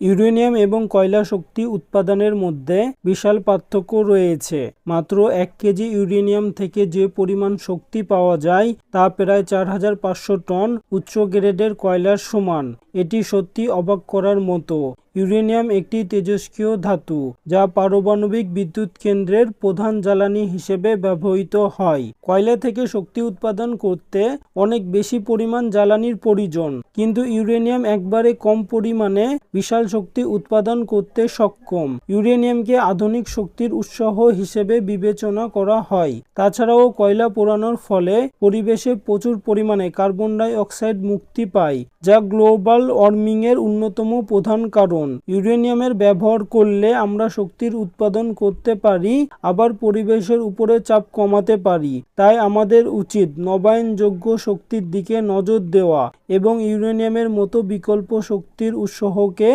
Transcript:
Uranium এবং কয়লা শক্তি উৎপাদনের মধ্যে বিশাল পার্থক্য রয়েছে। মাত্র 1 কেজি ইউরেনিয়াম থেকে যে পরিমাণ শক্তি পাওয়া যায় তা প্রায় 4500 টন উচ্চ গ্রেডের কয়লার সমান। এটি সত্যি অবাক করার মতো। ইউরেনিয়াম একটি তেজস্ক্রিয় ধাতু যা পারমাণবিক বিদ্যুৎ কেন্দ্রের প্রধান জ্বালানি হিসেবে ব্যবহৃত হয়। কয়লা থেকে শক্তি উৎপাদন করতে অনেক বেশি পরিমাণ জ্বালানির প্রয়োজন, কিন্তু ইউরেনিয়াম একবারে কম পরিমাণে বিশাল শক্তি উৎপাদন করতে সক্ষম। ইউরেনিয়ামকে আধুনিক শক্তির উৎস হিসেবে বিবেচনা করা হয়। তাছাড়াও কয়লা পোড়ানোর ফলে পরিবেশে প্রচুর পরিমাণে কার্বন ডাই অক্সাইড মুক্তি পায়, যা গ্লোবাল ওয়ার্মিং এর অন্যতম প্রধান কারণ। ইউরেনিয়ামের ব্যবহার করলে আমরা শক্তির উৎপাদন করতে পারি, আবার পরিবেশের উপরে চাপ কমাতে পারি। তাই আমাদের উচিত নবায়নযোগ্য শক্তির দিকে নজর দেওয়া এবং ইউরেনিয়ামের মতো বিকল্প শক্তির উৎসকে